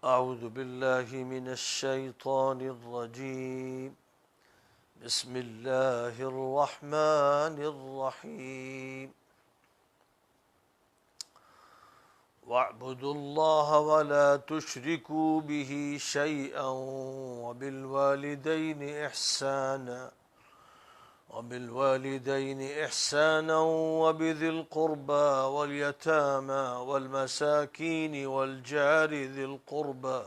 أعوذ بالله من الشيطان الرجيم بسم الله الرحمن الرحيم واعبدوا الله ولا تشركوا به شيئا وبالوالدين إحسانا وبذي القربى واليتامى والمساكين والجار ذي القربى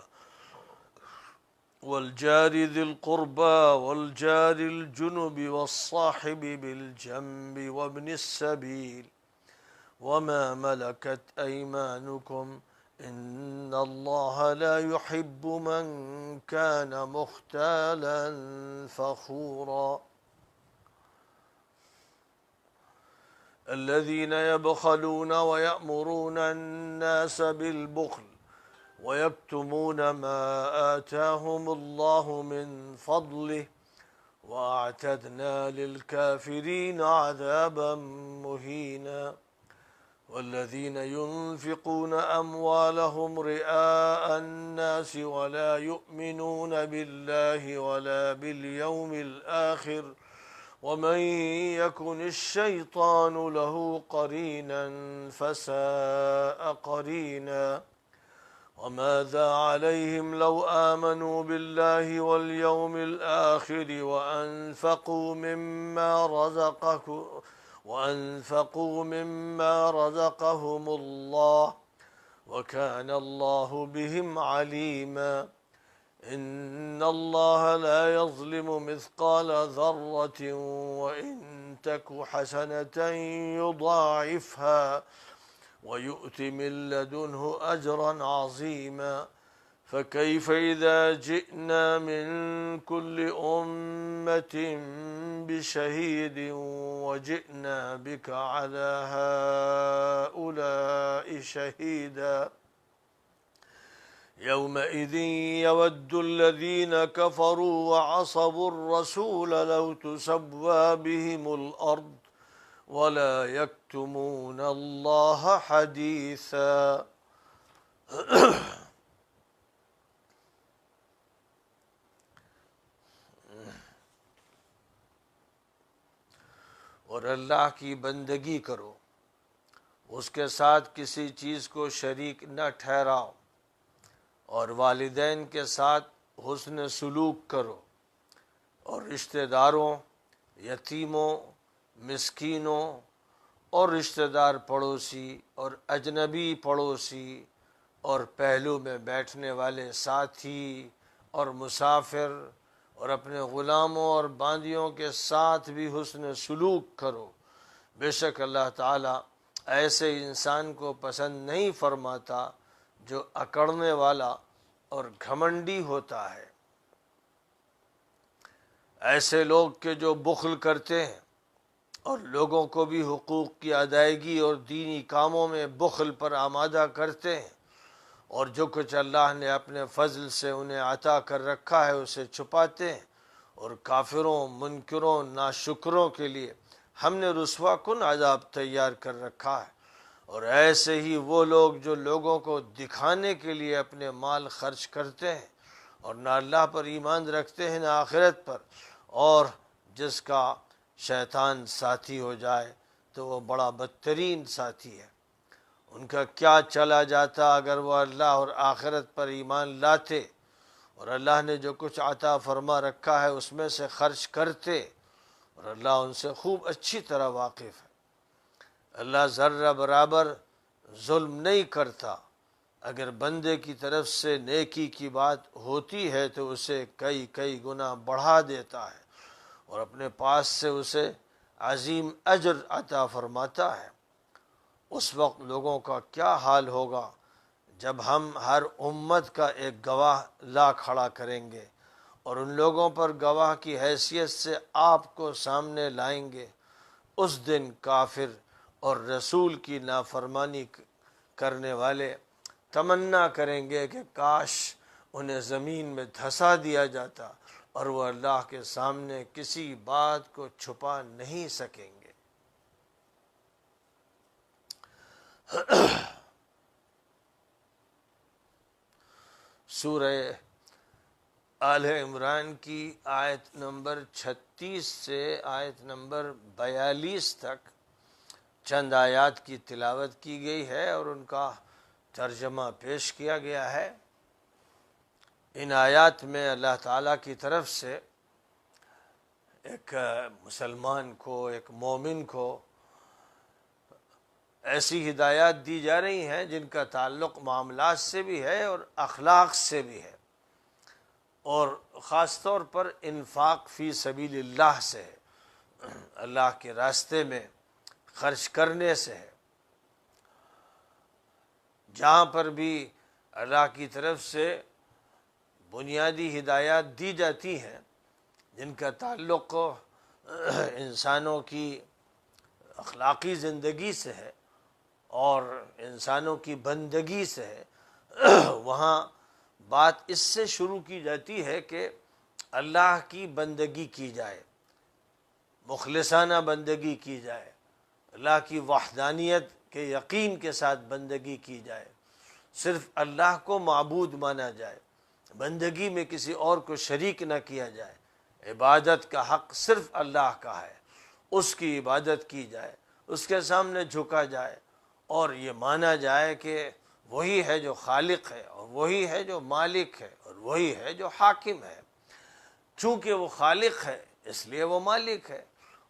والجار الجنب والصاحب بالجنب وابن السبيل وما ملكت أيمانكم إن الله لا يحب من كان مختالا فخورا الذين يبخلون ويأمرون الناس بالبخل ويكتمون ما آتاهم الله من فضله وأعتدنا للكافرين عذابا مهينا والذين ينفقون أموالهم رئاء الناس ولا يؤمنون بالله ولا باليوم الآخر ومن يكن الشيطان له قرينا فساء قرينا وماذا عليهم لو آمنوا بالله واليوم الآخر وأنفقوا مما رزقهم الله وكان الله بهم عليما إن الله لا يظلم مثقال ذرة وإن تك حسنة يضاعفها ويؤت من لدنه أجرا عظيما فكيف إذا جئنا من كل أمة بشهيد وجئنا بك على هؤلاء شهيدا يومئذ يود الذين كفروا وعصوا الرسول لو تسوى بهم الأرض ولا يكتمون الله حديثا اور اللہ کی بندگی کرو، اس کے ساتھ کسی چیز کو شریک نہ ٹھہراؤ، اور والدین کے ساتھ حسن سلوک کرو، اور رشتہ داروں، یتیموں، مسکینوں اور رشتہ دار پڑوسی اور اجنبی پڑوسی اور پہلو میں بیٹھنے والے ساتھی اور مسافر اور اپنے غلاموں اور باندیوں کے ساتھ بھی حسن سلوک کرو۔ بے شک اللہ تعالیٰ ایسے انسان کو پسند نہیں فرماتا جو اکڑنے والا اور گھمنڈی ہوتا ہے۔ ایسے لوگ کہ جو بخل کرتے ہیں اور لوگوں کو بھی حقوق کی ادائیگی اور دینی کاموں میں بخل پر آمادہ کرتے ہیں، اور جو کچھ اللہ نے اپنے فضل سے انہیں عطا کر رکھا ہے اسے چھپاتے ہیں، اور کافروں، منکروں، ناشکروں کے لیے ہم نے رسوا کن عذاب تیار کر رکھا ہے۔ اور ایسے ہی وہ لوگ جو لوگوں کو دکھانے کے لیے اپنے مال خرچ کرتے ہیں اور نہ اللہ پر ایمان رکھتے ہیں نہ آخرت پر، اور جس کا شیطان ساتھی ہو جائے تو وہ بڑا بدترین ساتھی ہے۔ ان کا کیا چلا جاتا اگر وہ اللہ اور آخرت پر ایمان لاتے اور اللہ نے جو کچھ عطا فرما رکھا ہے اس میں سے خرچ کرتے، اور اللہ ان سے خوب اچھی طرح واقف ہے۔ اللہ ذرہ برابر ظلم نہیں کرتا، اگر بندے کی طرف سے نیکی کی بات ہوتی ہے تو اسے کئی گنا بڑھا دیتا ہے اور اپنے پاس سے اسے عظیم اجر عطا فرماتا ہے۔ اس وقت لوگوں کا کیا حال ہوگا جب ہم ہر امت کا ایک گواہ لا کھڑا کریں گے اور ان لوگوں پر گواہ کی حیثیت سے آپ کو سامنے لائیں گے۔ اس دن کافر اور رسول کی نافرمانی کرنے والے تمنا کریں گے کہ کاش انہیں زمین میں دھسا دیا جاتا، اور وہ اللہ کے سامنے کسی بات کو چھپا نہیں سکیں گے۔ سورہ آل عمران کی آیت نمبر 36 سے آیت نمبر 42 تک چند آیات کی تلاوت کی گئی ہے اور ان کا ترجمہ پیش کیا گیا ہے۔ ان آیات میں اللہ تعالیٰ کی طرف سے ایک مسلمان کو، ایک مومن کو ایسی ہدایات دی جا رہی ہیں جن کا تعلق معاملات سے بھی ہے اور اخلاق سے بھی ہے، اور خاص طور پر انفاق فی سبیل اللہ سے ہے، اللہ کے راستے میں خرچ کرنے سے ہے۔ جہاں پر بھی اللہ کی طرف سے بنیادی ہدایات دی جاتی ہیں جن کا تعلق انسانوں کی اخلاقی زندگی سے ہے اور انسانوں کی بندگی سے ہے، وہاں بات اس سے شروع کی جاتی ہے کہ اللہ کی بندگی کی جائے، مخلصانہ بندگی کی جائے، اللہ کی وحدانیت کے یقین کے ساتھ بندگی کی جائے، صرف اللہ کو معبود مانا جائے، بندگی میں کسی اور کو شریک نہ کیا جائے، عبادت کا حق صرف اللہ کا ہے، اس کی عبادت کی جائے، اس کے سامنے جھکا جائے اور یہ مانا جائے کہ وہی ہے جو خالق ہے اور وہی ہے جو مالک ہے اور وہی ہے جو حاکم ہے۔ چونکہ وہ خالق ہے اس لیے وہ مالک ہے،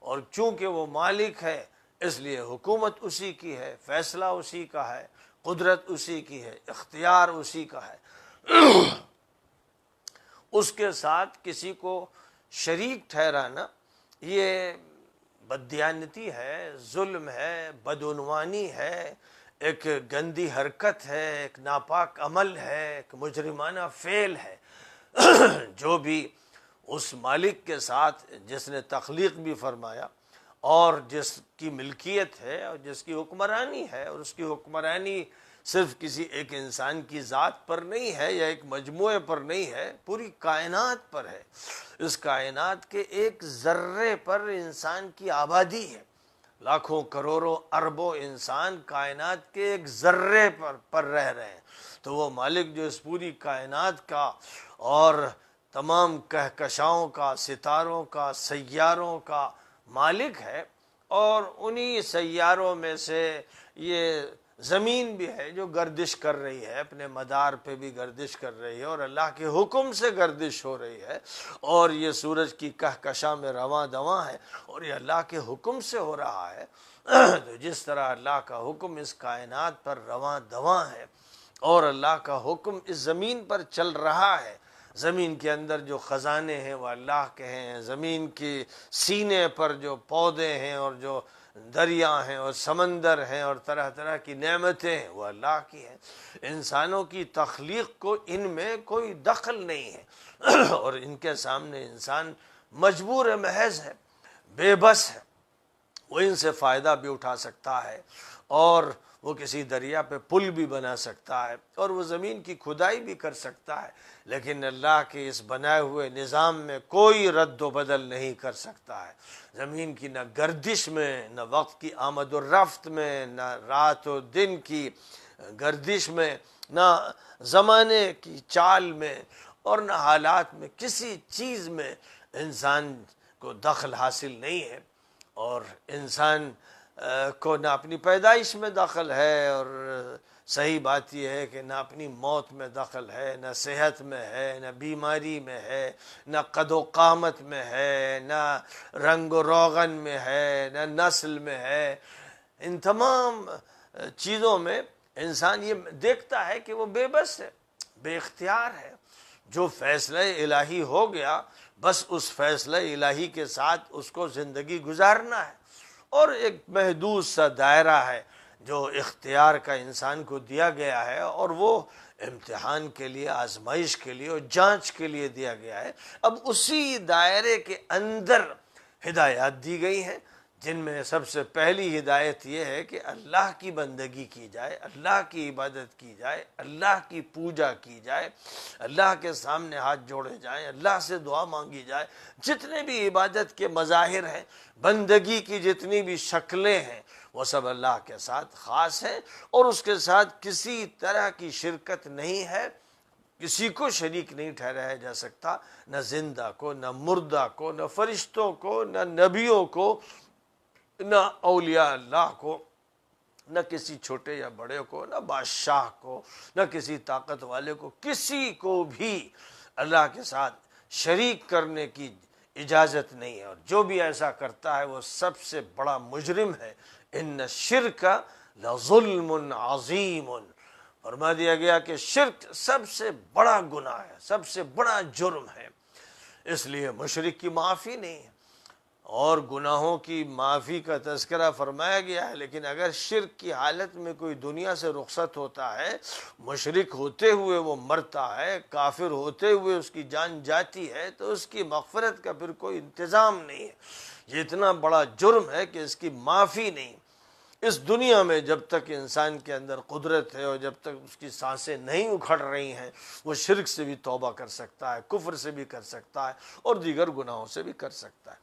اور چونکہ وہ مالک ہے اس لیے حکومت اسی کی ہے، فیصلہ اسی کا ہے، قدرت اسی کی ہے، اختیار اسی کا ہے۔ اس کے ساتھ کسی کو شریک ٹھہرانا یہ بددیانتی ہے، ظلم ہے، بدعنوانی ہے، ایک گندی حرکت ہے، ایک ناپاک عمل ہے، ایک مجرمانہ فعل ہے۔ جو بھی اس مالک کے ساتھ جس نے تخلیق بھی فرمایا اور جس کی ملکیت ہے اور جس کی حکمرانی ہے، اور اس کی حکمرانی صرف کسی ایک انسان کی ذات پر نہیں ہے یا ایک مجموعے پر نہیں ہے، پوری کائنات پر ہے۔ اس کائنات کے ایک ذرے پر انسان کی آبادی ہے، لاکھوں کروڑوں اربوں انسان کائنات کے ایک ذرے پر رہ رہے ہیں۔ تو وہ مالک جو اس پوری کائنات کا اور تمام کہکشاؤں کا، ستاروں کا، سیاروں کا مالک ہے، اور انہی سیاروں میں سے یہ زمین بھی ہے جو گردش کر رہی ہے، اپنے مدار پہ بھی گردش کر رہی ہے اور اللہ کے حکم سے گردش ہو رہی ہے، اور یہ سورج کی کہکشاں میں رواں دواں ہے اور یہ اللہ کے حکم سے ہو رہا ہے۔ تو جس طرح اللہ کا حکم اس کائنات پر رواں دواں ہے اور اللہ کا حکم اس زمین پر چل رہا ہے، زمین کے اندر جو خزانے ہیں وہ اللہ کے ہیں، زمین کے سینے پر جو پودے ہیں اور جو دریا ہیں اور سمندر ہیں اور طرح طرح کی نعمتیں ہیں وہ اللہ کی ہیں۔ انسانوں کی تخلیق کو ان میں کوئی دخل نہیں ہے اور ان کے سامنے انسان مجبور محض ہے، بے بس ہے۔ وہ ان سے فائدہ بھی اٹھا سکتا ہے اور وہ کسی دریا پہ پل بھی بنا سکتا ہے اور وہ زمین کی کھدائی بھی کر سکتا ہے، لیکن اللہ کے اس بنائے ہوئے نظام میں کوئی رد و بدل نہیں کر سکتا ہے۔ زمین کی نہ گردش میں، نہ وقت کی آمد و رفت میں، نہ رات و دن کی گردش میں، نہ زمانے کی چال میں اور نہ حالات میں، کسی چیز میں انسان کو دخل حاصل نہیں ہے، اور انسان کو نہ اپنی پیدائش میں دخل ہے، اور صحیح بات یہ ہے کہ نہ اپنی موت میں دخل ہے، نہ صحت میں ہے، نہ بیماری میں ہے، نہ قد و قامت میں ہے، نہ رنگ و روغن میں ہے، نہ نسل میں ہے۔ ان تمام چیزوں میں انسان یہ دیکھتا ہے کہ وہ بے بس ہے، بے اختیار ہے۔ جو فیصلہ الہی ہو گیا بس اس فیصلہ الہی کے ساتھ اس کو زندگی گزارنا ہے، اور ایک محدود سا دائرہ ہے جو اختیار کا انسان کو دیا گیا ہے، اور وہ امتحان کے لیے، آزمائش کے لیے اور جانچ کے لیے دیا گیا ہے۔ اب اسی دائرے کے اندر ہدایات دی گئی ہیں، جن میں سب سے پہلی ہدایت یہ ہے کہ اللہ کی بندگی کی جائے، اللہ کی عبادت کی جائے، اللہ کی پوجا کی جائے، اللہ کے سامنے ہاتھ جوڑے جائیں، اللہ سے دعا مانگی جائے۔ جتنے بھی عبادت کے مظاہر ہیں، بندگی کی جتنی بھی شکلیں ہیں، وہ سب اللہ کے ساتھ خاص ہیں، اور اس کے ساتھ کسی طرح کی شرکت نہیں ہے۔ کسی کو شریک نہیں ٹھہرایا جا سکتا، نہ زندہ کو، نہ مردہ کو، نہ فرشتوں کو، نہ نبیوں کو، نہ اولیاء اللہ کو، نہ کسی چھوٹے یا بڑے کو، نہ بادشاہ کو، نہ کسی طاقت والے کو، کسی کو بھی اللہ کے ساتھ شریک کرنے کی اجازت نہیں ہے، اور جو بھی ایسا کرتا ہے وہ سب سے بڑا مجرم ہے۔ ان الشرک لظلم عظیم، فرما دیا گیا کہ شرک سب سے بڑا گناہ ہے، سب سے بڑا جرم ہے، اس لیے مشرک کی معافی نہیں ہے۔ اور گناہوں کی معافی کا تذکرہ فرمایا گیا ہے، لیکن اگر شرک کی حالت میں کوئی دنیا سے رخصت ہوتا ہے، مشرک ہوتے ہوئے وہ مرتا ہے، کافر ہوتے ہوئے اس کی جان جاتی ہے، تو اس کی مغفرت کا پھر کوئی انتظام نہیں ہے۔ یہ اتنا بڑا جرم ہے کہ اس کی معافی نہیں۔ اس دنیا میں جب تک انسان کے اندر قدرت ہے اور جب تک اس کی سانسیں نہیں اکھڑ رہی ہیں، وہ شرک سے بھی توبہ کر سکتا ہے، کفر سے بھی کر سکتا ہے، اور دیگر گناہوں سے بھی کر سکتا ہے۔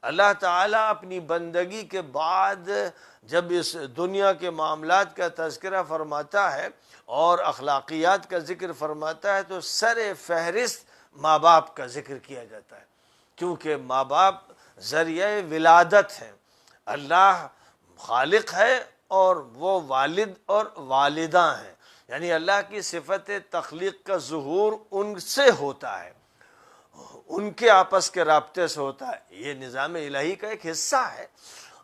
اللہ تعالیٰ اپنی بندگی کے بعد جب اس دنیا کے معاملات کا تذکرہ فرماتا ہے اور اخلاقیات کا ذکر فرماتا ہے، تو سر فہرست ماں باپ کا ذکر کیا جاتا ہے، کیونکہ ماں باپ ذریعہ ولادت ہیں۔ اللہ خالق ہے اور وہ والد اور والدہ ہیں، یعنی اللہ کی صفت تخلیق کا ظہور ان سے ہوتا ہے، ان کے آپس کے رابطے سے ہوتا ہے۔ یہ نظام الہی کا ایک حصہ ہے،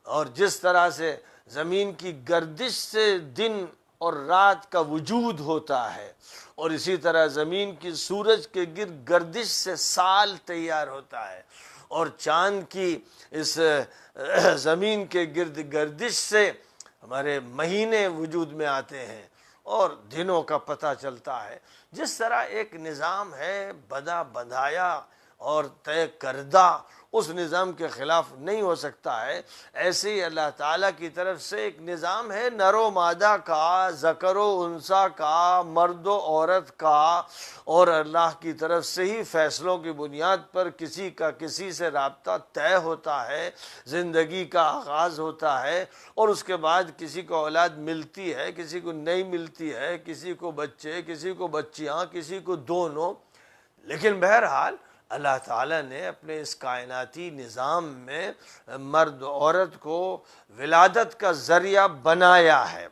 اور جس طرح سے زمین کی گردش سے دن اور رات کا وجود ہوتا ہے، اور اسی طرح زمین کی سورج کے گرد گردش سے سال تیار ہوتا ہے، اور چاند کی اس زمین کے گرد گردش سے ہمارے مہینے وجود میں آتے ہیں اور دنوں کا پتہ چلتا ہے۔ جس طرح ایک نظام ہے بندھا بندھایا اور طے کردہ، اس نظام کے خلاف نہیں ہو سکتا ہے، ایسے ہی اللہ تعالیٰ کی طرف سے ایک نظام ہے نر و مادہ کا، ذکر و انثیٰ کا، مرد و عورت کا، اور اللہ کی طرف سے ہی فیصلوں کی بنیاد پر کسی کا کسی سے رابطہ طے ہوتا ہے، زندگی کا آغاز ہوتا ہے، اور اس کے بعد کسی کو اولاد ملتی ہے، کسی کو نہیں ملتی ہے، کسی کو بچے، کسی کو بچیاں، کسی کو دونوں۔ لیکن بہرحال اللہ تعالیٰ نے اپنے اس کائناتی نظام میں مرد و عورت کو ولادت کا ذریعہ بنایا ہے۔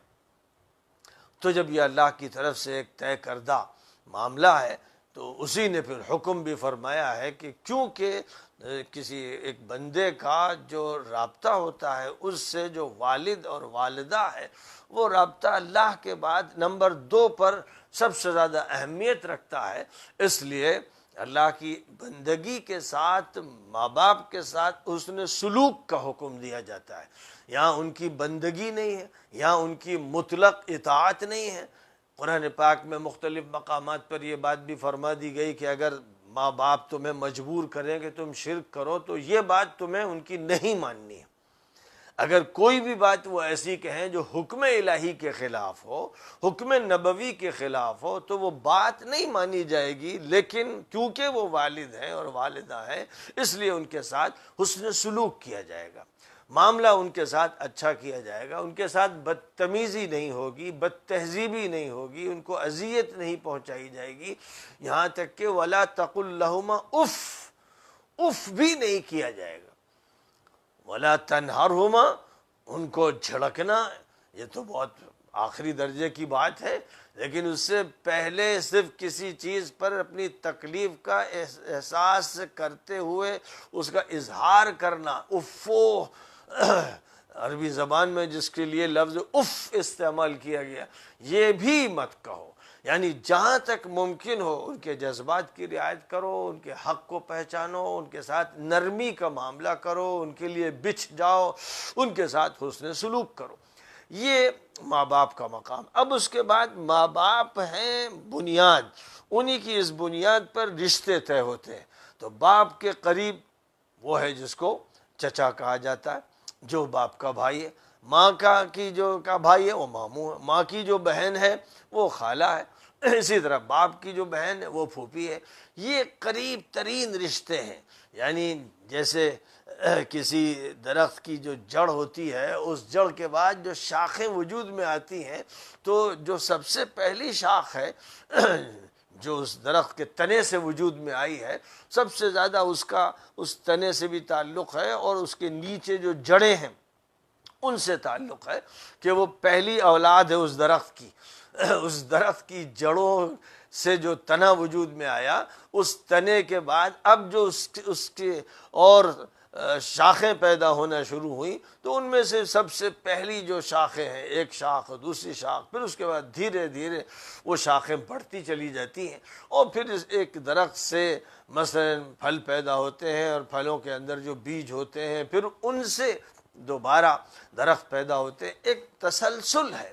تو جب یہ اللہ کی طرف سے ایک طے کردہ معاملہ ہے، تو اسی نے پھر حکم بھی فرمایا ہے کہ کیونکہ کسی ایک بندے کا جو رابطہ ہوتا ہے اس سے جو والد اور والدہ ہے، وہ رابطہ اللہ کے بعد نمبر 2 پر سب سے زیادہ اہمیت رکھتا ہے۔ اس لیے اللہ کی بندگی کے ساتھ ماں باپ کے ساتھ حسن سلوک کا حکم دیا جاتا ہے۔ یہاں ان کی بندگی نہیں ہے، یہاں ان کی مطلق اطاعت نہیں ہے۔ قرآن پاک میں مختلف مقامات پر یہ بات بھی فرما دی گئی کہ اگر ماں باپ تمہیں مجبور کریں کہ تم شرک کرو، تو یہ بات تمہیں ان کی نہیں ماننی ہے۔ اگر کوئی بھی بات وہ ایسی کہیں جو حکم الہی کے خلاف ہو، حکم نبوی کے خلاف ہو، تو وہ بات نہیں مانی جائے گی، لیکن کیونکہ وہ والد ہیں اور والدہ ہیں، اس لیے ان کے ساتھ حسن سلوک کیا جائے گا، معاملہ ان کے ساتھ اچھا کیا جائے گا، ان کے ساتھ بدتمیزی نہیں ہوگی، بد تہذیبی نہیں ہوگی، ان کو اذیت نہیں پہنچائی جائے گی، یہاں تک کہ وَلَا تَقُلْ لَهُمَا اف بھی نہیں کیا جائے گا۔ وَلَا تَنْهَرْهُمَا، ان کو جھڑکنا یہ تو بہت آخری درجے کی بات ہے، لیکن اس سے پہلے صرف کسی چیز پر اپنی تکلیف کا احساس کرتے ہوئے اس کا اظہار کرنا، افو، عربی زبان میں جس کے لیے لفظ اف استعمال کیا گیا، یہ بھی مت کہو۔ یعنی جہاں تک ممکن ہو ان کے جذبات کی رعایت کرو، ان کے حق کو پہچانو، ان کے ساتھ نرمی کا معاملہ کرو، ان کے لیے بچھ جاؤ، ان کے ساتھ حسن سلوک کرو۔ یہ ماں باپ کا مقام۔ اب اس کے بعد ماں باپ ہیں بنیاد، انہی کی اس بنیاد پر رشتے طے ہوتے ہیں۔ تو باپ کے قریب وہ ہے جس کو چچا کہا جاتا ہے، جو باپ کا بھائی ہے۔ ماں کی جو کا بھائی ہے وہ ماموں ہے، ماں کی جو بہن ہے وہ خالہ ہے، اسی طرح باپ کی جو بہن ہے وہ پھوپھی ہے۔ یہ قریب ترین رشتے ہیں، یعنی جیسے کسی درخت کی جو جڑ ہوتی ہے، اس جڑ کے بعد جو شاخیں وجود میں آتی ہیں، تو جو سب سے پہلی شاخ ہے جو اس درخت کے تنے سے وجود میں آئی ہے، سب سے زیادہ اس کا اس تنے سے بھی تعلق ہے، اور اس کے نیچے جو جڑیں ہیں ان سے تعلق ہے کہ وہ پہلی اولاد ہے اس درخت کی۔ اس درخت کی جڑوں سے جو تنا وجود میں آیا، اس تنے کے بعد اب جو اس کے اور شاخیں پیدا ہونا شروع ہوئیں، تو ان میں سے سب سے پہلی جو شاخیں ہیں، ایک شاخ دوسری شاخ، پھر اس کے بعد دھیرے دھیرے وہ شاخیں بڑھتی چلی جاتی ہیں، اور پھر اس ایک درخت سے مثلا پھل پیدا ہوتے ہیں، اور پھلوں کے اندر جو بیج ہوتے ہیں پھر ان سے دوبارہ درخت پیدا ہوتے ہیں، ایک تسلسل ہے۔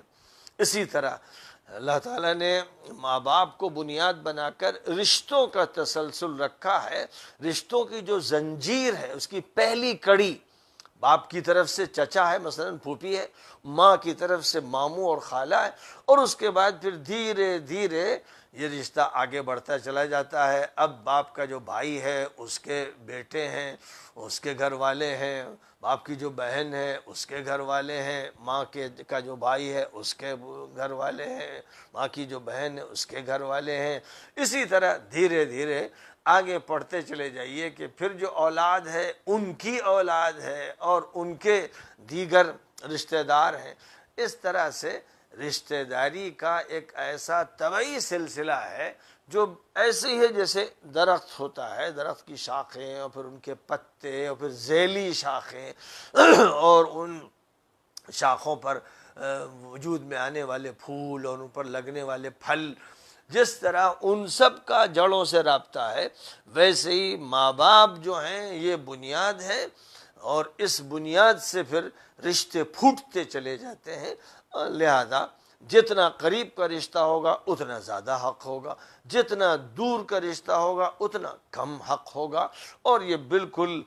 اسی طرح اللہ تعالیٰ نے ماں باپ کو بنیاد بنا کر رشتوں کا تسلسل رکھا ہے، رشتوں کی جو زنجیر ہے، اس کی پہلی کڑی باپ کی طرف سے چچا ہے، مثلا پھوپھی ہے، ماں کی طرف سے ماموں اور خالہ ہے، اور اس کے بعد پھر دھیرے دھیرے یہ رشتہ آگے بڑھتا چلا جاتا ہے۔ اب باپ کا جو بھائی ہے اس کے بیٹے ہیں، اس کے گھر والے ہیں، باپ کی جو بہن ہے اس کے گھر والے ہیں، ماں کا جو بھائی ہے اس کے گھر والے ہیں، ماں کی جو بہن ہے اس کے گھر والے ہیں۔ اسی طرح دھیرے دھیرے آگے پڑھتے چلے جائیے کہ پھر جو اولاد ہے ان کی اولاد ہے، اور ان کے دیگر رشتہ دار ہیں۔ اس طرح سے رشتہ داری کا ایک ایسا طبعی سلسلہ ہے جو ایسے ہی ہے جیسے درخت ہوتا ہے، درخت کی شاخیں اور پھر ان کے پتے اور پھر ذیلی شاخیں اور ان شاخوں پر وجود میں آنے والے پھول اور ان پر لگنے والے پھل، جس طرح ان سب کا جڑوں سے رابطہ ہے، ویسے ہی ماں باپ جو ہیں یہ بنیاد ہے، اور اس بنیاد سے پھر رشتے پھوٹتے چلے جاتے ہیں۔ لہذا جتنا قریب کا رشتہ ہوگا اتنا زیادہ حق ہوگا، جتنا دور کا رشتہ ہوگا اتنا کم حق ہوگا، اور یہ بالکل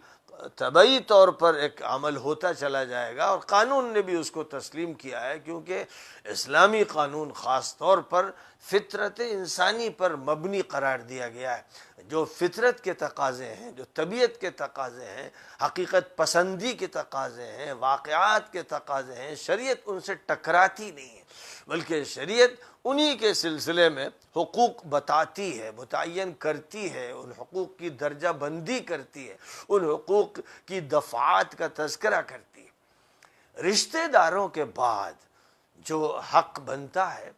طبعی طور پر ایک عمل ہوتا چلا جائے گا، اور قانون نے بھی اس کو تسلیم کیا ہے، کیونکہ اسلامی قانون خاص طور پر فطرت انسانی پر مبنی قرار دیا گیا ہے۔ جو فطرت کے تقاضے ہیں، جو طبیعت کے تقاضے ہیں، حقیقت پسندی کے تقاضے ہیں، واقعات کے تقاضے ہیں، شریعت ان سے ٹکراتی نہیں ہے، بلکہ شریعت انہی کے سلسلے میں حقوق بتاتی ہے، متعین کرتی ہے، ان حقوق کی درجہ بندی کرتی ہے، ان حقوق کی دفعات کا تذکرہ کرتی ہے۔ رشتہ داروں کے بعد جو حق بنتا ہے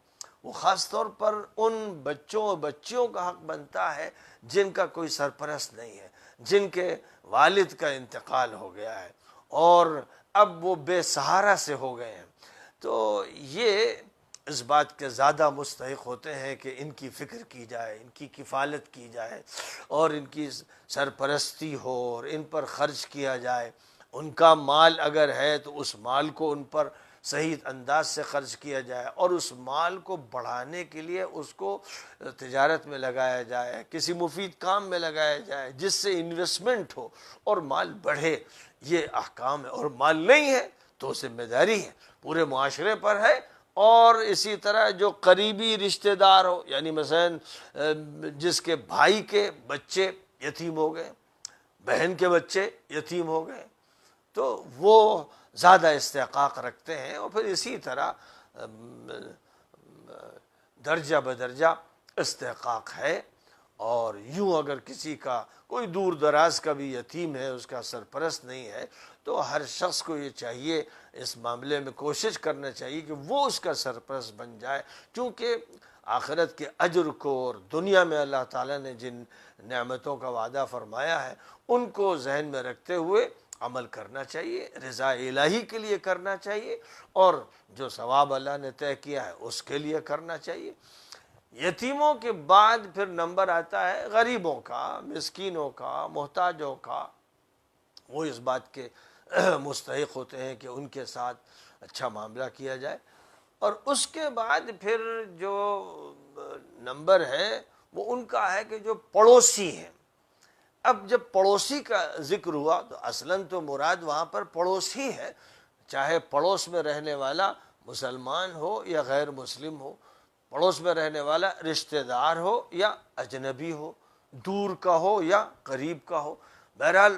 وہ خاص طور پر ان بچوں اور بچیوں کا حق بنتا ہے جن کا کوئی سرپرست نہیں ہے، جن کے والد کا انتقال ہو گیا ہے اور اب وہ بے سہارا سے ہو گئے ہیں، تو یہ اس بات کے زیادہ مستحق ہوتے ہیں کہ ان کی فکر کی جائے، ان کی کفالت کی جائے، اور ان کی سرپرستی ہو، اور ان پر خرچ کیا جائے۔ ان کا مال اگر ہے تو اس مال کو ان پر صحیح انداز سے خرچ کیا جائے، اور اس مال کو بڑھانے کے لیے اس کو تجارت میں لگایا جائے، کسی مفید کام میں لگایا جائے جس سے انویسٹمنٹ ہو اور مال بڑھے۔ یہ احکام ہے، اور مال نہیں ہے تو ذمہ داری ہے، پورے معاشرے پر ہے۔ اور اسی طرح جو قریبی رشتہ دار ہو، یعنی مثلا جس کے بھائی کے بچے یتیم ہو گئے، بہن کے بچے یتیم ہو گئے، تو وہ زیادہ استحقاق رکھتے ہیں، اور پھر اسی طرح درجہ بدرجہ استحقاق ہے۔ اور یوں اگر کسی کا کوئی دور دراز کا بھی یتیم ہے، اس کا سرپرست نہیں ہے، تو ہر شخص کو یہ چاہیے، اس معاملے میں کوشش کرنا چاہیے کہ وہ اس کا سرپرست بن جائے، کیونکہ آخرت کے اجر کو اور دنیا میں اللہ تعالیٰ نے جن نعمتوں کا وعدہ فرمایا ہے ان کو ذہن میں رکھتے ہوئے عمل کرنا چاہیے، رضا الہی کے لیے کرنا چاہیے، اور جو ثواب اللہ نے طے کیا ہے اس کے لیے کرنا چاہیے۔ یتیموں کے بعد پھر نمبر آتا ہے غریبوں کا، مسکینوں کا، محتاجوں کا۔ وہ اس بات کے مستحق ہوتے ہیں کہ ان کے ساتھ اچھا معاملہ کیا جائے، اور اس کے بعد پھر جو نمبر ہے وہ ان کا ہے کہ جو پڑوسی ہیں۔ اب جب پڑوسی کا ذکر ہوا تو اصلاً تو مراد وہاں پر پڑوسی ہے، چاہے پڑوس میں رہنے والا مسلمان ہو یا غیر مسلم ہو، پڑوس میں رہنے والا رشتہ دار ہو یا اجنبی ہو، دور کا ہو یا قریب کا ہو۔ بہرحال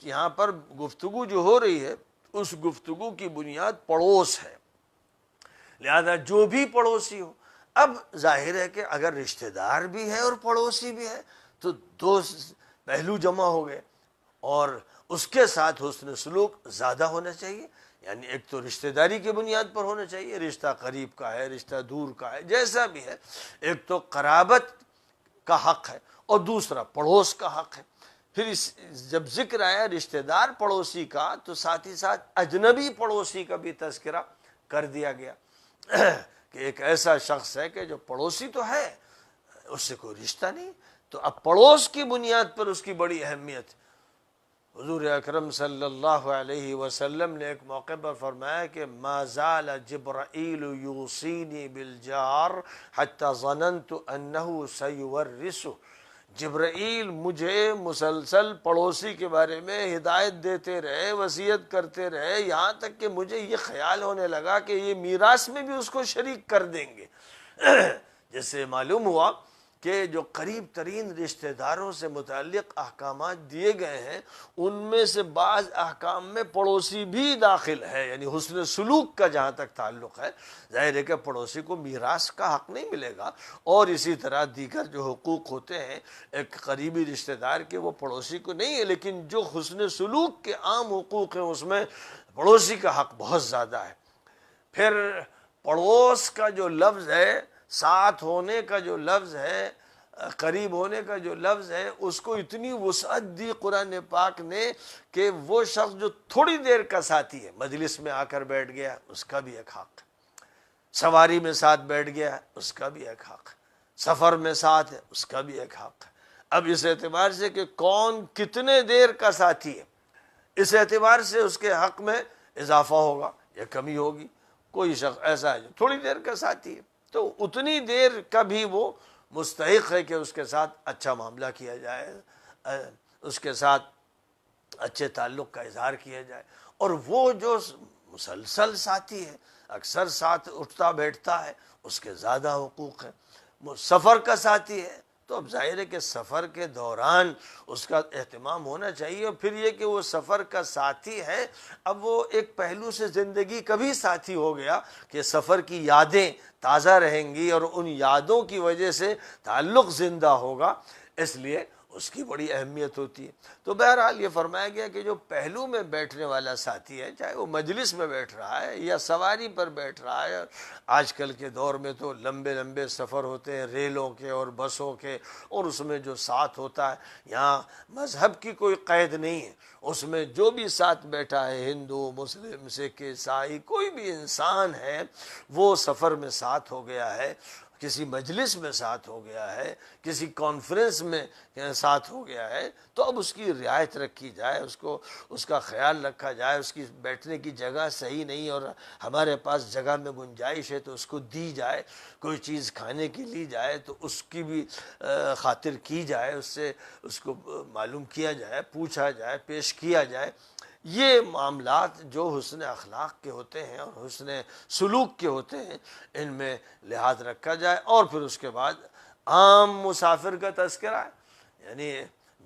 یہاں پر گفتگو جو ہو رہی ہے اس گفتگو کی بنیاد پڑوس ہے، لہذا جو بھی پڑوسی ہو، اب ظاہر ہے کہ اگر رشتہ دار بھی ہے اور پڑوسی بھی ہے تو دو پہلو جمع ہو گئے، اور اس کے ساتھ حسن سلوک زیادہ ہونا چاہیے. یعنی ایک تو رشتہ داری کی بنیاد پر ہونا چاہیے، رشتہ قریب کا ہے، رشتہ دور کا ہے، جیسا بھی ہے. ایک تو قرابت کا حق ہے اور دوسرا پڑوس کا حق ہے. پھر جب ذکر آیا رشتہ دار پڑوسی کا تو ساتھ ہی ساتھ اجنبی پڑوسی کا بھی تذکرہ کر دیا گیا کہ ایک ایسا شخص ہے کہ جو پڑوسی تو ہے، اس سے کوئی رشتہ نہیں. تو اب پڑوس کی بنیاد پر اس کی بڑی اہمیت. حضور اکرم صلی اللہ علیہ وسلم نے ایک موقع پر فرمایا کہ ما زال جبرائیل یوصینی بالجار حتی ظننت انہ سیورثہ. جبرائیل مجھے مسلسل پڑوسی کے بارے میں ہدایت دیتے رہے، وصیت کرتے رہے، یہاں تک کہ مجھے یہ خیال ہونے لگا کہ یہ میراث میں بھی اس کو شریک کر دیں گے. جس سے معلوم ہوا کہ جو قریب ترین رشتہ داروں سے متعلق احکامات دیے گئے ہیں ان میں سے بعض احکام میں پڑوسی بھی داخل ہے. یعنی حسن سلوک کا جہاں تک تعلق ہے، ظاہر ہے کہ پڑوسی کو میراث کا حق نہیں ملے گا، اور اسی طرح دیگر جو حقوق ہوتے ہیں ایک قریبی رشتہ دار کے وہ پڑوسی کو نہیں ہے، لیکن جو حسن سلوک کے عام حقوق ہیں اس میں پڑوسی کا حق بہت زیادہ ہے. پھر پڑوس کا جو لفظ ہے، ساتھ ہونے کا جو لفظ ہے، قریب ہونے کا جو لفظ ہے، اس کو اتنی وسعت دی قرآن پاک نے کہ وہ شخص جو تھوڑی دیر کا ساتھی ہے، مجلس میں آ کر بیٹھ گیا، اس کا بھی ایک حق ہے. سواری میں ساتھ بیٹھ گیا، اس کا بھی ایک حق ہے. سفر میں ساتھ ہے، اس کا بھی ایک حق ہے. اب اس اعتبار سے کہ کون کتنے دیر کا ساتھی ہے، اس اعتبار سے اس کے حق میں اضافہ ہوگا یا کمی ہوگی. کوئی شخص ایسا ہے جو تھوڑی دیر کا ساتھی ہے تو اتنی دیر کا بھی وہ مستحق ہے کہ اس کے ساتھ اچھا معاملہ کیا جائے، اس کے ساتھ اچھے تعلق کا اظہار کیا جائے. اور وہ جو مسلسل ساتھی ہے، اکثر ساتھ اٹھتا بیٹھتا ہے، اس کے زیادہ حقوق ہیں. سفر کا ساتھی ہے تو اب ظاہر ہے کہ سفر کے دوران اس کا اہتمام ہونا چاہیے. اور پھر یہ کہ وہ سفر کا ساتھی ہے، اب وہ ایک پہلو سے زندگی کا بھی ساتھی ہو گیا کہ سفر کی یادیں تازہ رہیں گی اور ان یادوں کی وجہ سے تعلق زندہ ہوگا، اس لیے اس کی بڑی اہمیت ہوتی ہے. تو بہرحال یہ فرمایا گیا کہ جو پہلو میں بیٹھنے والا ساتھی ہے، چاہے وہ مجلس میں بیٹھ رہا ہے یا سواری پر بیٹھ رہا ہے، آج کل کے دور میں تو لمبے لمبے سفر ہوتے ہیں ریلوں کے اور بسوں کے، اور اس میں جو ساتھ ہوتا ہے، یہاں مذہب کی کوئی قید نہیں ہے، اس میں جو بھی ساتھ بیٹھا ہے، ہندو، مسلم، سکھ، عیسائی، کوئی بھی انسان ہے، وہ سفر میں ساتھ ہو گیا ہے، کسی مجلس میں ساتھ ہو گیا ہے، کسی کانفرنس میں ساتھ ہو گیا ہے، تو اب اس کی رعایت رکھی جائے، اس کا خیال رکھا جائے. اس کی بیٹھنے کی جگہ صحیح نہیں اور ہمارے پاس جگہ میں گنجائش ہے تو اس کو دی جائے. کوئی چیز کھانے کی لی جائے تو اس کی بھی خاطر کی جائے، اس کو معلوم کیا جائے، پوچھا جائے، پیش کیا جائے. یہ معاملات جو حسن اخلاق کے ہوتے ہیں اور حسن سلوک کے ہوتے ہیں، ان میں لحاظ رکھا جائے. اور پھر اس کے بعد عام مسافر کا تذکرہ ہے. یعنی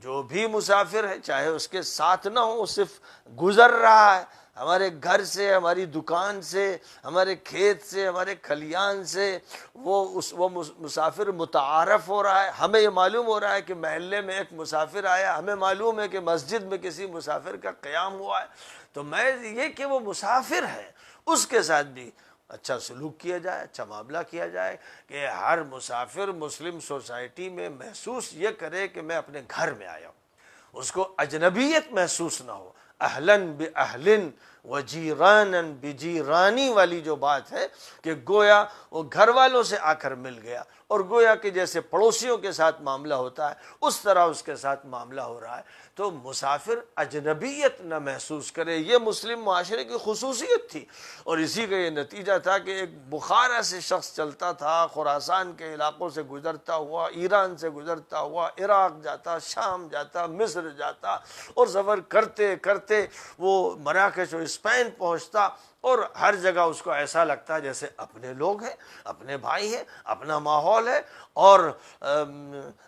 جو بھی مسافر ہے، چاہے اس کے ساتھ نہ ہو، صرف گزر رہا ہے، ہمارے گھر سے، ہماری دکان سے، ہمارے کھیت سے، ہمارے کھلیان سے، وہ مسافر متعارف ہو رہا ہے. ہمیں یہ معلوم ہو رہا ہے کہ محلے میں ایک مسافر آیا، ہمیں معلوم ہے کہ مسجد میں کسی مسافر کا قیام ہوا ہے، تو میں یہ کہ وہ مسافر ہے اس کے ساتھ بھی اچھا سلوک کیا جائے، اچھا معاملہ کیا جائے کہ ہر مسافر مسلم سوسائٹی میں محسوس یہ کرے کہ میں اپنے گھر میں آیا ہوں، اس کو اجنبیت محسوس نہ ہو. اہلن باہلن وجیرانن بجیرانی والی جو بات ہے کہ گویا وہ گھر والوں سے آ کر مل گیا، اور گویا کہ جیسے پڑوسیوں کے ساتھ معاملہ ہوتا ہے اس طرح اس کے ساتھ معاملہ ہو رہا ہے. تو مسافر اجنبیت نہ محسوس کرے، یہ مسلم معاشرے کی خصوصیت تھی. اور اسی کا یہ نتیجہ تھا کہ ایک بخارا سے شخص چلتا تھا، خراسان کے علاقوں سے گزرتا ہوا، ایران سے گزرتا ہوا، عراق جاتا، شام جاتا، مصر جاتا، اور سفر کرتے کرتے وہ مراکش اور اسپین پہنچتا، اور ہر جگہ اس کو ایسا لگتا جیسے اپنے لوگ ہیں، اپنے بھائی ہیں، اپنا ماحول ہے اور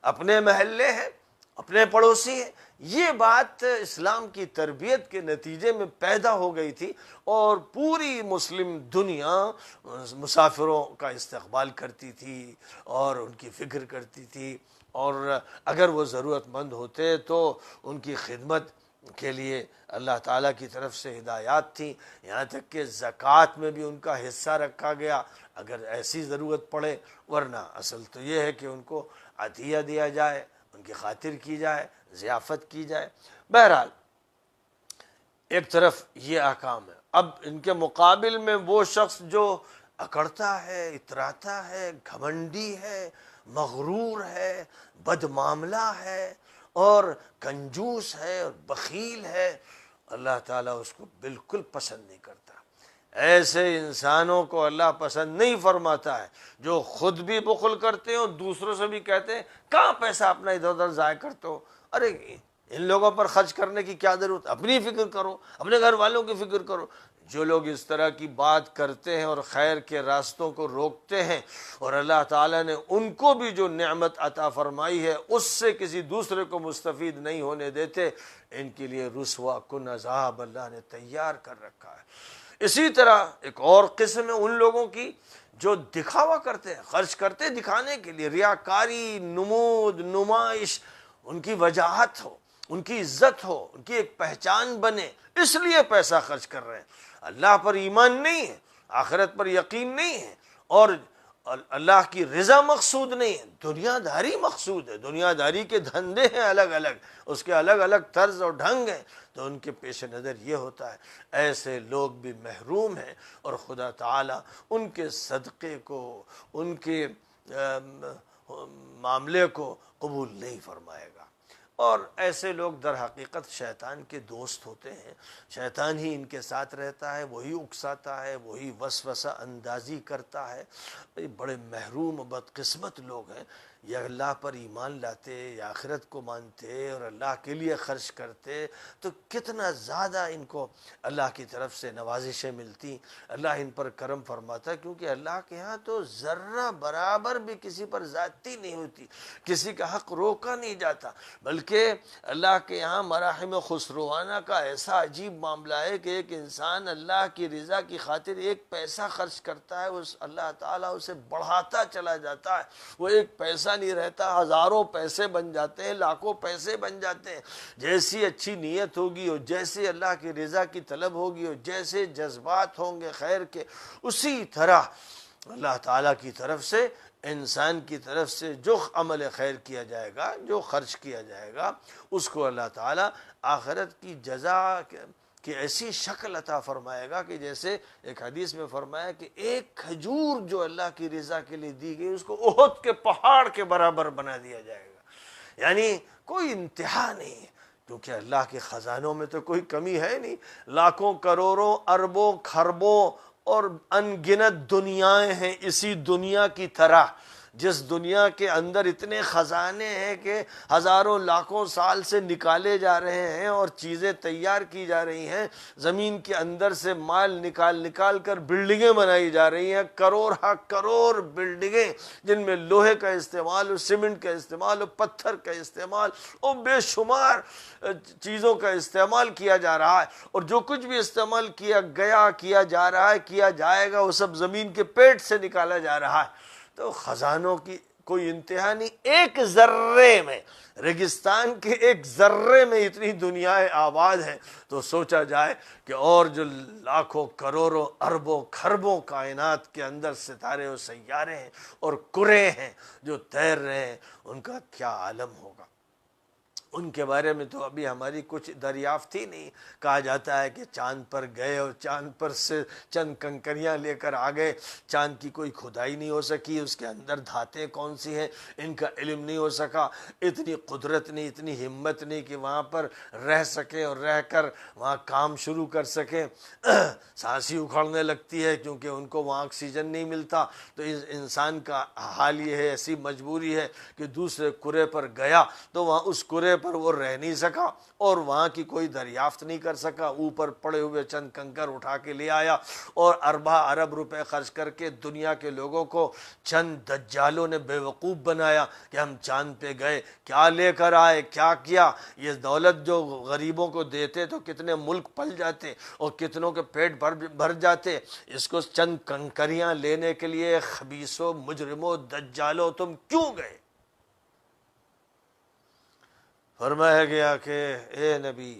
اپنے محلے ہیں. اپنے پڑوسی ہیں۔ یہ بات اسلام کی تربیت کے نتیجے میں پیدا ہو گئی تھی، اور پوری مسلم دنیا مسافروں کا استقبال کرتی تھی اور ان کی فکر کرتی تھی، اور اگر وہ ضرورت مند ہوتے تو ان کی خدمت کے لیے اللہ تعالیٰ کی طرف سے ہدایات تھیں، یہاں تک کہ زکوٰۃ میں بھی ان کا حصہ رکھا گیا اگر ایسی ضرورت پڑے، ورنہ اصل تو یہ ہے کہ ان کو عطیہ دیا جائے، ان کی خاطر کی جائے، ضیافت کی جائے۔ بہرحال ایک طرف یہ احکام ہے۔ اب ان کے مقابل میں وہ شخص جو اکڑتا ہے، اتراتا ہے، گھمنڈی ہے، مغرور ہے، بد معاملہ ہے اور کنجوس ہے اور بخیل ہے، اللہ تعالیٰ اس کو بالکل پسند نہیں کرتا۔ ایسے انسانوں کو اللہ پسند نہیں فرماتا ہے جو خود بھی بخل کرتے ہیں اور دوسروں سے بھی کہتے ہیں کہاں پیسہ اپنا ادھر ادھر ضائع کرتے ہو، ارے ان لوگوں پر خرچ کرنے کی کیا ضرورت، اپنی فکر کرو، اپنے گھر والوں کی فکر کرو۔ جو لوگ اس طرح کی بات کرتے ہیں اور خیر کے راستوں کو روکتے ہیں، اور اللہ تعالیٰ نے ان کو بھی جو نعمت عطا فرمائی ہے اس سے کسی دوسرے کو مستفید نہیں ہونے دیتے، ان کے لیے رسوا کن عذاب اللہ نے تیار کر رکھا ہے۔ اسی طرح ایک اور قسم ہے ان لوگوں کی جو دکھاوا کرتے ہیں، خرچ کرتے دکھانے کے لیے، ریاکاری، نمود، نمائش، ان کی وجاہت ہو، ان کی عزت ہو، ان کی ایک پہچان بنے، اس لیے پیسہ خرچ کر رہے ہیں۔ اللہ پر ایمان نہیں ہے، آخرت پر یقین نہیں ہے، اور اللہ کی رضا مقصود نہیں ہے، دنیا داری مقصود ہے، دنیا داری کے دھندے ہیں الگ الگ، اس کے الگ الگ طرز اور ڈھنگ ہیں، تو ان کے پیش نظر یہ ہوتا ہے۔ ایسے لوگ بھی محروم ہیں، اور خدا تعالیٰ ان کے صدقے کو، ان کے معاملے کو قبول نہیں فرمائے گا۔ اور ایسے لوگ در حقیقت شیطان کے دوست ہوتے ہیں، شیطان ہی ان کے ساتھ رہتا ہے، وہی اکساتا ہے، وہی وسوسہ اندازی کرتا ہے۔ بڑے محروم و بدقسمت لوگ ہیں، یا اللہ پر ایمان لاتے، یا آخرت کو مانتے اور اللہ کے لیے خرچ کرتے تو کتنا زیادہ ان کو اللہ کی طرف سے نوازشیں ملتی، اللہ ان پر کرم فرماتا ہے، کیونکہ اللہ کے ہاں تو ذرہ برابر بھی کسی پر زیادتی نہیں ہوتی، کسی کا حق روکا نہیں جاتا، بلکہ اللہ کے یہاں مراحم خسروانہ کا ایسا عجیب معاملہ ہے کہ ایک انسان اللہ کی رضا کی خاطر ایک پیسہ خرچ کرتا ہے، اس اللہ تعالیٰ اسے بڑھاتا چلا جاتا ہے، وہ ایک پیسہ نہیں رہتا، ہزاروں پیسے بن جاتے ہیں، لاکھوں پیسے بن جاتے ہیں۔ جیسی اچھی نیت ہوگی اور جیسے اللہ کی رضا کی طلب ہوگی اور جیسے جذبات ہوں گے خیر کے، اسی طرح اللہ تعالیٰ کی طرف سے، انسان کی طرف سے جو عمل خیر کیا جائے گا، جو خرچ کیا جائے گا، اس کو اللہ تعالیٰ آخرت کی جزا کہ ایسی شکل عطا فرمائے گا کہ جیسے ایک حدیث میں فرمایا کہ ایک کھجور جو اللہ کی رضا کے لیے دی گئی اس کو احد کے پہاڑ کے برابر بنا دیا جائے گا، یعنی کوئی انتہا نہیں ہے، کیونکہ اللہ کے خزانوں میں تو کوئی کمی ہے نہیں، لاکھوں کروڑوں اربوں خربوں اور ان گنت دنیایں ہیں اسی دنیا کی طرح، جس دنیا کے اندر اتنے خزانے ہیں کہ ہزاروں لاکھوں سال سے نکالے جا رہے ہیں اور چیزیں تیار کی جا رہی ہیں، زمین کے اندر سے مال نکال کر بلڈنگیں بنائی جا رہی ہیں، کروڑ ہا کروڑ بلڈنگیں، جن میں لوہے کا استعمال اور سیمنٹ کا استعمال اور پتھر کا استعمال اور بے شمار چیزوں کا استعمال کیا جا رہا ہے، اور جو کچھ بھی استعمال کیا جا رہا ہے کیا جائے گا، وہ سب زمین کے پیٹ سے نکالا جا رہا ہے۔ تو خزانوں کی کوئی انتہا نہیں، ایک ذرے میں، ریگستان کے ایک ذرے میں اتنی دنیائیں آباد ہیں، تو سوچا جائے کہ اور جو لاکھوں کروڑوں اربوں خربوں کائنات کے اندر ستارے اور سیارے ہیں اور کرے ہیں جو تیر رہے ہیں، ان کا کیا عالم ہوگا۔ ان کے بارے میں تو ابھی ہماری کچھ دریافت ہی نہیں، کہا جاتا ہے کہ چاند پر گئے اور چاند پر سے چند کنکریاں لے کر آ گئے، چاند کی کوئی کھدائی نہیں ہو سکی، اس کے اندر دھاتیں کون سی ہیں ان کا علم نہیں ہو سکا، اتنی قدرت نہیں، اتنی ہمت نہیں کہ وہاں پر رہ سکے اور رہ کر وہاں کام شروع کر سکے، سانس ہی اکھڑنے لگتی ہے کیونکہ ان کو وہاں آکسیجن نہیں ملتا۔ تو انسان کا حال یہ ہے، ایسی مجبوری ہے کہ دوسرے کرے پر گیا تو وہاں اس کرے پر وہ رہ نہیں سکا اور وہاں کی کوئی دریافت نہیں کر سکا. اوپر پڑے ہوئے چند کنکر اٹھا کے لے آیا اور ارب روپے خرچ کر کے دنیا کے لوگوں کو چند دجالوں نے بے وقوف بنایا کہ ہم چاند پہ گئے, کیا لے کر آئے, کیا کیا. یہ دولت جو غریبوں کو دیتے تو کتنے ملک پل جاتے اور کتنوں کے پیٹ بھر جاتے. اس کو چند کنکریاں لینے کے لیے خبیثوں, مجرموں, دجالوں تم کیوں گئے؟ فرمایا گیا کہ اے نبی,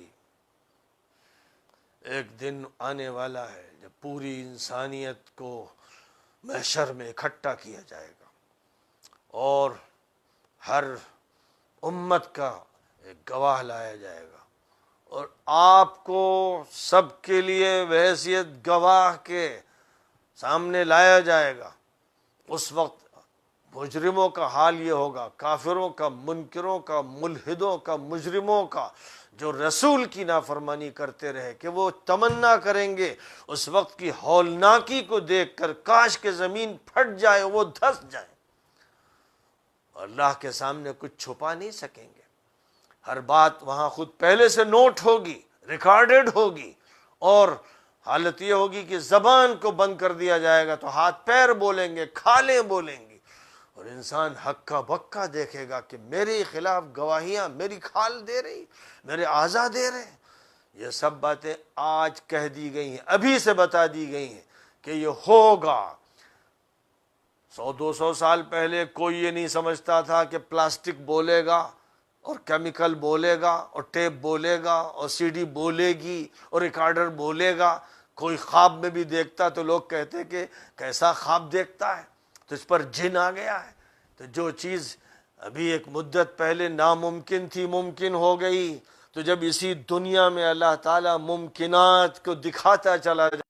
ایک دن آنے والا ہے جب پوری انسانیت کو محشر میں اکٹھا کیا جائے گا اور ہر امت کا ایک گواہ لایا جائے گا اور آپ کو سب کے لیے بحیثیت گواہ کے سامنے لایا جائے گا. اس وقت مجرموں کا حال یہ ہوگا, کافروں کا, منکروں کا, ملحدوں کا, مجرموں کا, جو رسول کی نافرمانی کرتے رہے, کہ وہ تمنا کریں گے اس وقت کی ہولناکی کو دیکھ کر کاش کہ زمین پھٹ جائے, وہ دھس جائے. اللہ کے سامنے کچھ چھپا نہیں سکیں گے. ہر بات وہاں خود پہلے سے نوٹ ہوگی, ریکارڈڈ ہوگی, اور حالت یہ ہوگی کہ زبان کو بند کر دیا جائے گا تو ہاتھ پیر بولیں گے, کھالیں بولیں گی, اور انسان ہکا بکا دیکھے گا کہ میرے خلاف گواہیاں میری کھال دے رہی, میرے اعضاء دے رہے ہیں. یہ سب باتیں آج کہہ دی گئی ہیں, ابھی سے بتا دی گئی ہیں کہ یہ ہوگا. 100-200 سال پہلے کوئی یہ نہیں سمجھتا تھا کہ پلاسٹک بولے گا اور کیمیکل بولے گا اور ٹیپ بولے گا اور سی ڈی بولے گی اور ریکارڈر بولے گا. کوئی خواب میں بھی دیکھتا تو لوگ کہتے کہ کیسا خواب دیکھتا ہے, تو اس پر جن آ گیا ہے. تو جو چیز ابھی ایک مدت پہلے ناممکن تھی ممکن ہو گئی. تو جب اسی دنیا میں اللہ تعالیٰ ممکنات کو دکھاتا چلا جائے,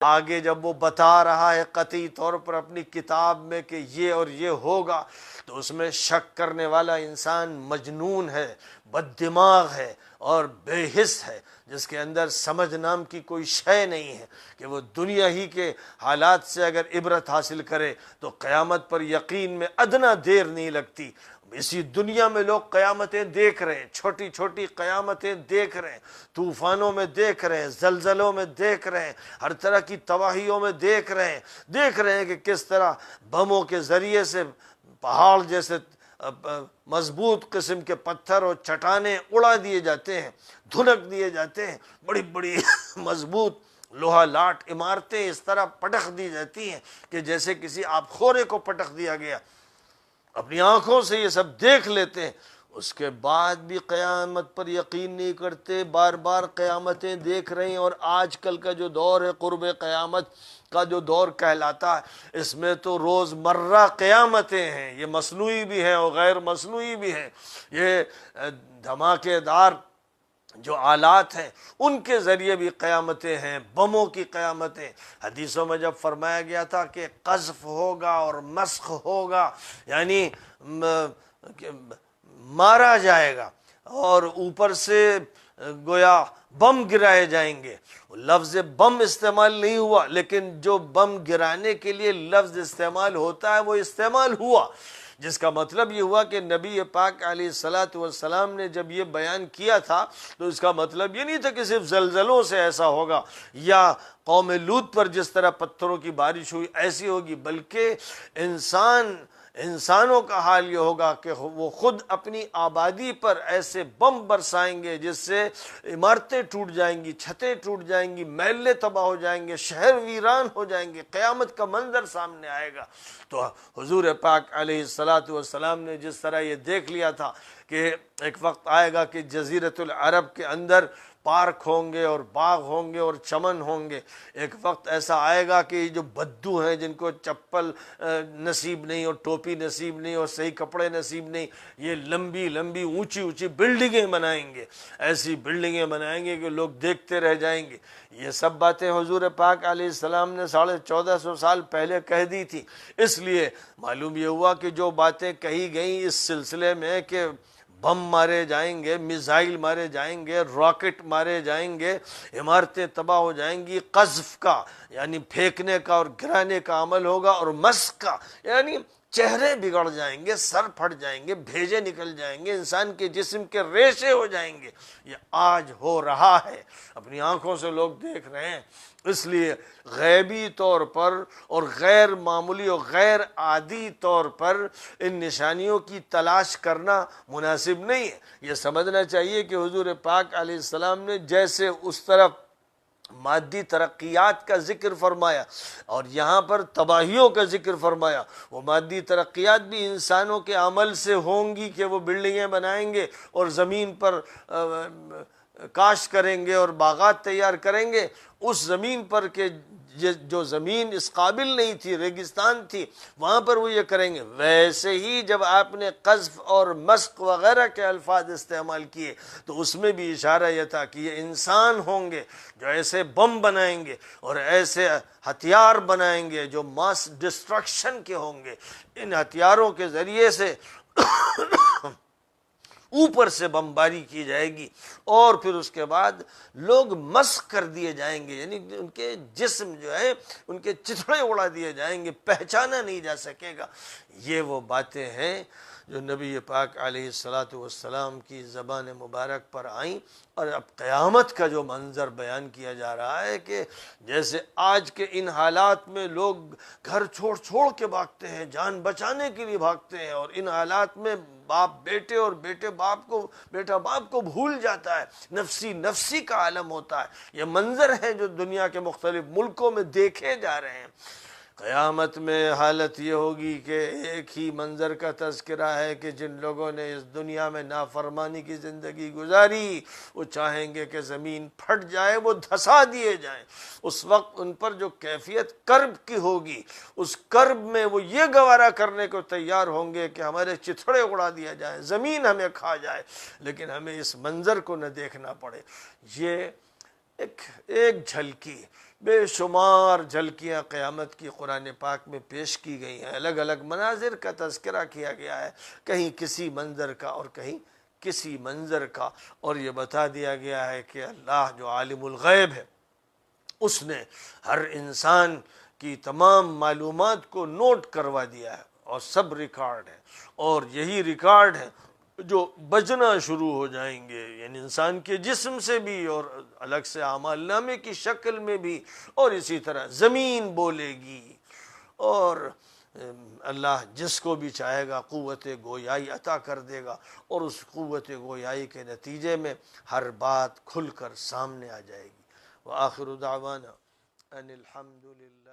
آگے جب وہ بتا رہا ہے قطعی طور پر اپنی کتاب میں کہ یہ اور یہ ہوگا, تو اس میں شک کرنے والا انسان مجنون ہے, بد دماغ ہے اور بے حس ہے, جس کے اندر سمجھ نام کی کوئی شے نہیں ہے کہ وہ دنیا ہی کے حالات سے اگر عبرت حاصل کرے تو قیامت پر یقین میں ادنا دیر نہیں لگتی. اسی دنیا میں لوگ قیامتیں دیکھ رہے ہیں, چھوٹی چھوٹی قیامتیں دیکھ رہے ہیں, طوفانوں میں دیکھ رہے ہیں, زلزلوں میں دیکھ رہے ہیں, ہر طرح کی تباہیوں میں دیکھ رہے ہیں کہ کس طرح بموں کے ذریعے سے پہاڑ جیسے مضبوط قسم کے پتھر اور چٹانیں اڑا دیے جاتے ہیں, دھنک دیے جاتے ہیں. بڑی بڑی مضبوط لوہا لاٹ عمارتیں اس طرح پٹخ دی جاتی ہیں کہ جیسے کسی آب خورے کو پٹخ دیا گیا. اپنی آنکھوں سے یہ سب دیکھ لیتے ہیں, اس کے بعد بھی قیامت پر یقین نہیں کرتے, بار بار قیامتیں دیکھ رہے ہیں. اور آج کل کا جو دور ہے قرب قیامت کا جو دور کہلاتا ہے, اس میں تو روز مرہ قیامتیں ہیں, یہ مصنوعی بھی ہیں اور غیر مصنوعی بھی ہیں. یہ دھماکے دار جو آلات ہیں ان کے ذریعے بھی قیامتیں ہیں, بموں کی قیامتیں. حدیثوں میں جب فرمایا گیا تھا کہ قذف ہوگا اور مسخ ہوگا, یعنی مارا جائے گا اور اوپر سے گویا بم گرائے جائیں گے. لفظ بم استعمال نہیں ہوا, لیکن جو بم گرانے کے لیے لفظ استعمال ہوتا ہے وہ استعمال ہوا, جس کا مطلب یہ ہوا کہ نبی پاک علیہ الصلاۃ والسلام نے جب یہ بیان کیا تھا تو اس کا مطلب یہ نہیں تھا کہ صرف زلزلوں سے ایسا ہوگا یا قوم لوط پر جس طرح پتھروں کی بارش ہوئی ایسی ہوگی, بلکہ انسانوں کا حال یہ ہوگا کہ وہ خود اپنی آبادی پر ایسے بم برسائیں گے جس سے عمارتیں ٹوٹ جائیں گی, چھتیں ٹوٹ جائیں گی, محلے تباہ ہو جائیں گے, شہر ویران ہو جائیں گے, قیامت کا منظر سامنے آئے گا. تو حضور پاک علیہ الصلاۃ والسلام نے جس طرح یہ دیکھ لیا تھا کہ ایک وقت آئے گا کہ جزیرۃ العرب کے اندر پارک ہوں گے اور باغ ہوں گے اور چمن ہوں گے, ایک وقت ایسا آئے گا کہ یہ جو بدو ہیں جن کو چپل نصیب نہیں اور ٹوپی نصیب نہیں اور صحیح کپڑے نصیب نہیں, یہ لمبی لمبی اونچی اونچی بلڈنگیں بنائیں گے, ایسی بلڈنگیں بنائیں گے کہ لوگ دیکھتے رہ جائیں گے. یہ سب باتیں حضور پاک علیہ السلام نے 1450 سال پہلے کہہ دی تھی. اس لیے معلوم یہ ہوا کہ جو باتیں کہی گئیں اس سلسلے میں کہ بم مارے جائیں گے, میزائل مارے جائیں گے, راکٹ مارے جائیں گے, عمارتیں تباہ ہو جائیں گی, قذف کا یعنی پھینکنے کا اور گرانے کا عمل ہوگا, اور مسخ کا یعنی چہرے بگڑ جائیں گے، سر پھٹ جائیں گے، بھیجے نکل جائیں گے، انسان کے جسم کے ریشے ہو جائیں گے۔ یہ آج ہو رہا ہے، اپنی آنکھوں سے لوگ دیکھ رہے ہیں۔ اس لیے غیبی طور پر اور غیر معمولی اور غیر عادی طور پر ان نشانیوں کی تلاش کرنا مناسب نہیں ہے۔ یہ سمجھنا چاہیے کہ حضور پاک علیہ السلام نے جیسے اس طرف مادی ترقیات کا ذکر فرمایا اور یہاں پر تباہیوں کا ذکر فرمایا، وہ مادی ترقیات بھی انسانوں کے عمل سے ہوں گی کہ وہ بلڈنگیں بنائیں گے اور زمین پر کاشت کریں گے اور باغات تیار کریں گے۔ اس زمین پر کہ جو زمین اس قابل نہیں تھی، ریگستان تھی، وہاں پر وہ یہ کریں گے۔ ویسے ہی جب آپ نے قذف اور مسق وغیرہ کے الفاظ استعمال کیے تو اس میں بھی اشارہ یہ تھا کہ یہ انسان ہوں گے جو ایسے بم بنائیں گے اور ایسے ہتھیار بنائیں گے جو ماس ڈسٹرکشن کے ہوں گے۔ ان ہتھیاروں کے ذریعے سے اوپر سے بمباری کی جائے گی اور پھر اس کے بعد لوگ مسخ کر دیے جائیں گے، یعنی ان کے جسم جو ہے ان کے چتھڑے اڑا دیے جائیں گے، پہچانا نہیں جا سکے گا۔ یہ وہ باتیں ہیں جو نبی پاک علیہ السلام کی زبان مبارک پر آئیں، اور اب قیامت کا جو منظر بیان کیا جا رہا ہے کہ جیسے آج کے ان حالات میں لوگ گھر چھوڑ کے بھاگتے ہیں، جان بچانے کے لیے بھاگتے ہیں، اور ان حالات میں باپ بیٹے اور بیٹا باپ کو بھول جاتا ہے، نفسی نفسی کا عالم ہوتا ہے۔ یہ منظر ہیں جو دنیا کے مختلف ملکوں میں دیکھے جا رہے ہیں۔ قیامت میں حالت یہ ہوگی کہ ایک ہی منظر کا تذکرہ ہے کہ جن لوگوں نے اس دنیا میں نافرمانی کی زندگی گزاری وہ چاہیں گے کہ زمین پھٹ جائے، وہ دھسا دیے جائیں۔ اس وقت ان پر جو کیفیت کرب کی ہوگی، اس کرب میں وہ یہ گوارا کرنے کو تیار ہوں گے کہ ہمارے چتھڑے اڑا دیا جائے، زمین ہمیں کھا جائے، لیکن ہمیں اس منظر کو نہ دیکھنا پڑے۔ یہ ایک جھلکی، بے شمار جھلکیاں قیامت کی قرآن پاک میں پیش کی گئی ہیں، الگ الگ مناظر کا تذکرہ کیا گیا ہے، کہیں کسی منظر کا اور کہیں کسی منظر کا، اور یہ بتا دیا گیا ہے کہ اللہ جو عالم الغیب ہے اس نے ہر انسان کی تمام معلومات کو نوٹ کروا دیا ہے اور سب ریکارڈ ہے، اور یہی ریکارڈ ہے جو بجنا شروع ہو جائیں گے، یعنی انسان کے جسم سے بھی اور الگ سے اعمال نامے کی شکل میں بھی، اور اسی طرح زمین بولے گی، اور اللہ جس کو بھی چاہے گا قوت گویائی عطا کر دے گا، اور اس قوت گویائی کے نتیجے میں ہر بات کھل کر سامنے آ جائے گی۔ وآخر دعوانا ان الحمد للہ۔